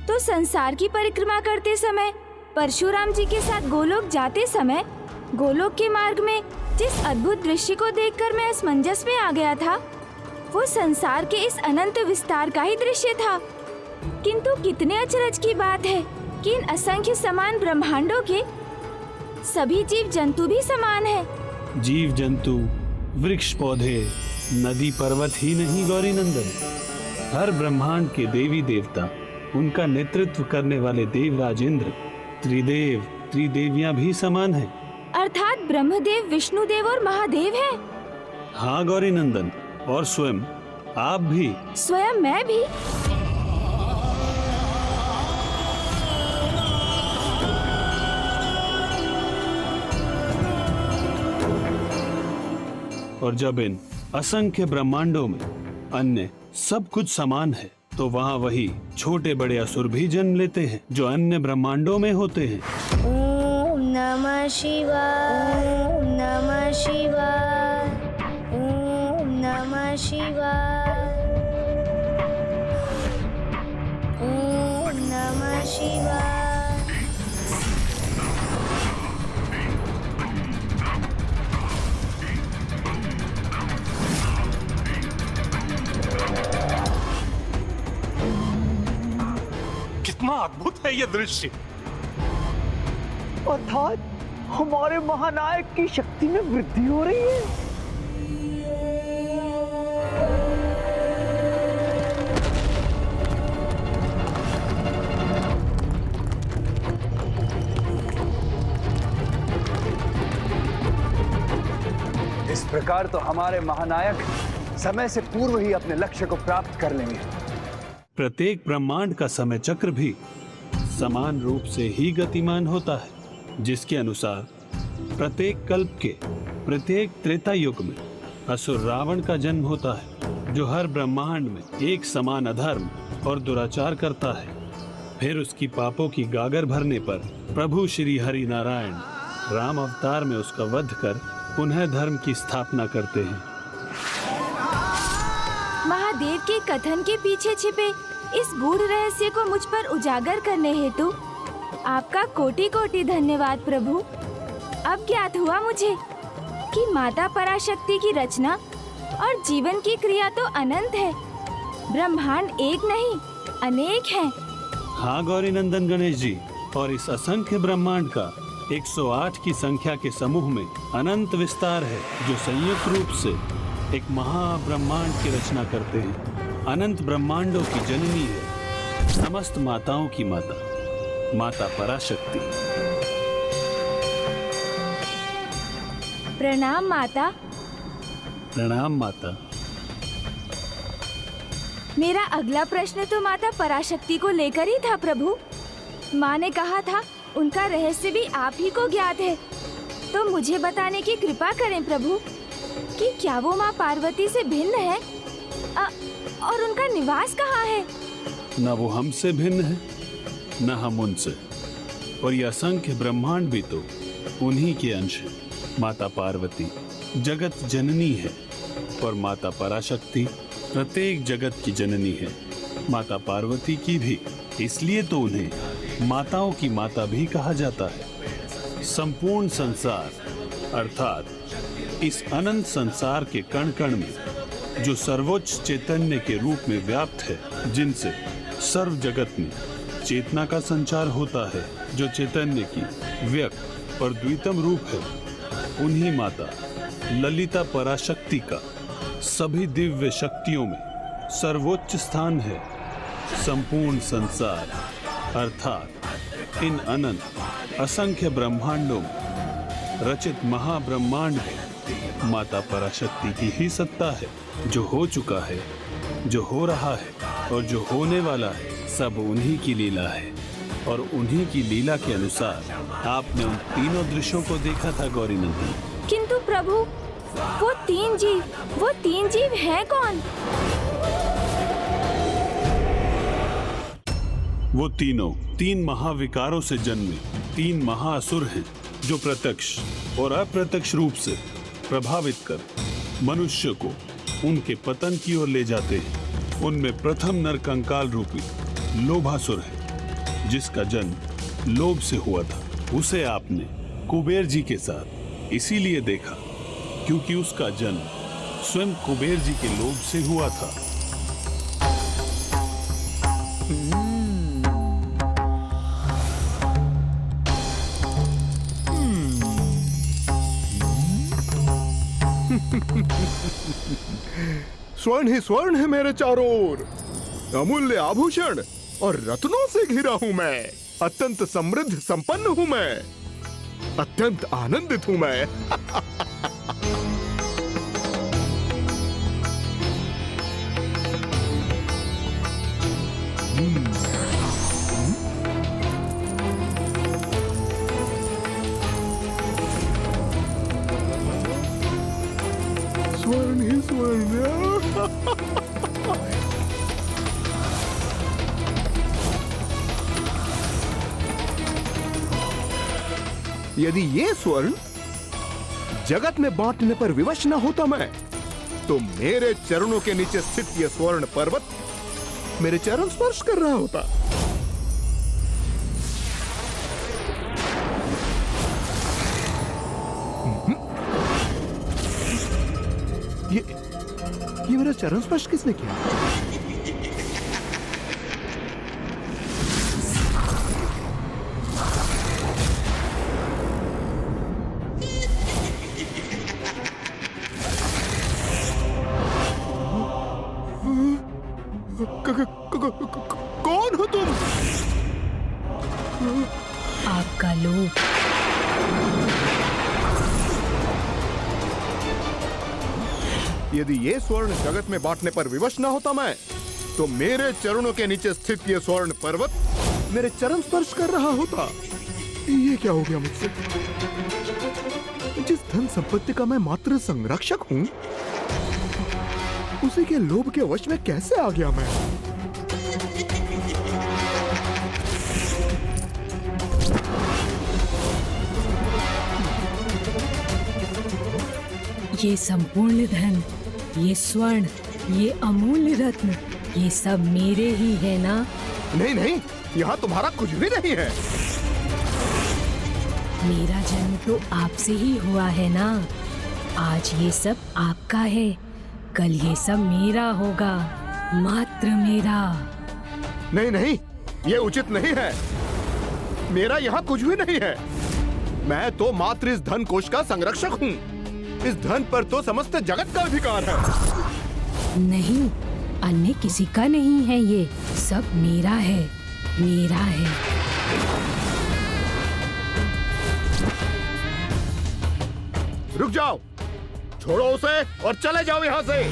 तो संसार की परिक्रमा करते समय, परशुराम जी के साथ गोलोक जाते समय, गोलोक के मार्ग में जिस अद्भुत दृश्य को देखकर मैं असमंजस में आ गया था, वो संसार के इस अनंत विस्तार का ही दृश्य था। किंतु कितने अचरज की बात है कि इन असंख्य समान ब्रह्मांडों के सभी जीव जंतु भी समान है। जीव जंतु, वृक्ष पौधे, नदी पर्वत ही नहीं गौरी नंदन, हर ब्रह्मांड के देवी देवता, उनका नेतृत्व करने वाले देवराज इंद्र, त्रिदेव, त्रिदेवियां भी समान हैं। अर्थात ब्रह्मदेव, विष्णुदेव और महादेव हैं। हाँ गौरी नंदन, और स्वयं आप भी। स्वयं मैं भी? और जब इन असंख्य ब्रह्मांडों में अन्य सब कुछ समान है, तो वहाँ वही छोटे बड़े असुर भी जन्म लेते हैं जो अन्य ब्रह्मांडों में होते हैं। ओम नमः शिवाय, ओम नमः शिवाय, ओम नमः शिवाय, ओम नमः शिवाय। कितना अद्भुत है ये दृश्य। अर्थात हमारे महानायक की शक्ति में वृद्धि हो रही है। इस प्रकार तो हमारे महानायक समय से पूर्व ही अपने लक्ष्य को प्राप्त कर लेंगे। प्रत्येक ब्रह्मांड का समय चक्र भी समान रूप से ही गतिमान होता है, जिसके अनुसार प्रत्येक कल्प के प्रत्येक त्रेता युग में असुर रावण का जन्म होता है, जो हर ब्रह्मांड में एक समान अधर्म और दुराचार करता है। फिर उसकी पापों की गागर भरने पर प्रभु श्री हरि नारायण राम अवतार में उसका वध कर पुनः धर्म की स्थापना करते हैं। महादेव के कथन के पीछे छिपे इस गूढ़ रहस्य को मुझ पर उजागर करने हेतु आपका कोटि कोटि धन्यवाद प्रभु। अब ज्ञात हुआ मुझे कि माता पराशक्ति की रचना और जीवन की क्रिया तो अनंत है। ब्रह्मांड एक नहीं अनेक हैं। हाँ गौरी नंदन गणेश जी, और इस असंख्य ब्रह्मांड का 108 की संख्या के समूह में अनंत विस्तार है, जो संयुक्त रूप से एक महाब्रह्मांड की रचना करते हैं। अनंत ब्रह्मांडों की जननी है समस्त माताओं की माता, माता पराशक्ति। प्रणाम माता। प्रणाम माता। मेरा अगला प्रश्न तो माता पराशक्ति को लेकर ही था प्रभु। माँ ने कहा था उनका रहस्य भी आप ही को ज्ञात है, तो मुझे बताने की कृपा करें प्रभु कि क्या वो माँ पार्वती से भिन्न है और उनका निवास कहाँ है? न वो हमसे भिन्न है, न हम उनसे, और ये असंख्य ब्रह्मांड भी तो उन्हीं के अंश है। माता पार्वती जगत जननी है और माता पराशक्ति प्रत्येक जगत की जननी है। माता पार्वती की भी इसलिए तो उन्हें माताओं की माता भी कहा जाता है। संपूर्ण संसार अर्थात इस अनंत संसार के कण कण में जो सर्वोच्च चैतन्य के रूप में व्याप्त है, जिनसे सर्व जगत में चेतना का संचार होता है, जो चैतन्य की व्यक्त और द्वितम रूप है, उन्हीं माता ललिता पराशक्ति का सभी दिव्य शक्तियों में सर्वोच्च स्थान है। संपूर्ण संसार अर्थात इन अनंत असंख्य ब्रह्मांडों में रचित महाब्रह्मांड में माता पराशक्ति की ही सत्ता है। जो हो चुका है, जो हो रहा है और जो होने वाला है, सब उन्हीं की लीला है। और उन्हीं की लीला के अनुसार आपने उन तीनों दृश्यों को देखा था गौरी नंदन। किंतु प्रभु वो तीन जीव हैं कौन? वो तीनों तीन महाविकारों से जन्मे तीन महाअसुर हैं, जो प्रत्यक्ष और अप्रत्यक्ष रूप से प्रभावित कर मनुष्य को उनके पतन की ओर ले जाते हैं। उनमें प्रथम नरकंकाल रूपी लोभासुर है, जिसका जन्म लोभ से हुआ था, उसे आपने कुबेर जी के साथ इसीलिए देखा क्योंकि उसका जन्म स्वयं कुबेर जी के लोभ से हुआ था। स्वर्ण ही स्वर्ण है मेरे चारों ओर, अमूल्य आभूषण और रत्नों से घिरा हूं मैं। अत्यंत समृद्ध संपन्न हूं मैं, अत्यंत आनंदित हूं मैं। स्वर्ण ही स्वर्ण। यदि ये स्वर्ण जगत में बांटने पर विवश न होता मैं, तो मेरे चरणों के नीचे स्थित यह स्वर्ण पर्वत मेरे चरण स्पर्श कर रहा होता। ये मेरा चरण स्पर्श किसने किया? कौन हो तुम? आपका लोभ। यदि ये स्वर्ण जगत में बांटने पर विवश न होता मैं, तो मेरे चरणों के नीचे स्थित ये स्वर्ण पर्वत मेरे चरण स्पर्श कर रहा होता। ये क्या हो गया मुझसे? जिस धन संपत्ति का मैं मात्र संरक्षक हूं, उसी के लोभ के वश में कैसे आ गया मैं? ये संपूर्ण धन, ये स्वर्ण, ये अमूल्य रत्न, ये सब मेरे ही है ना? नहीं नहीं, यहाँ तुम्हारा कुछ भी नहीं है। मेरा जन्म तो आपसे ही हुआ है ना। आज ये सब आपका है, कल ये सब मेरा होगा, मात्र मेरा। नहीं नहीं, ये उचित नहीं है। मेरा यहाँ कुछ भी नहीं है। मैं तो मात्र इस धन कोश का संरक्षक हूँ। इस धन पर तो समस्त जगत का अधिकार है। नहीं, अन्य किसी का नहीं है, ये सब मेरा है, मेरा है। रुक जाओ, छोड़ो उसे और चले जाओ यहाँ से।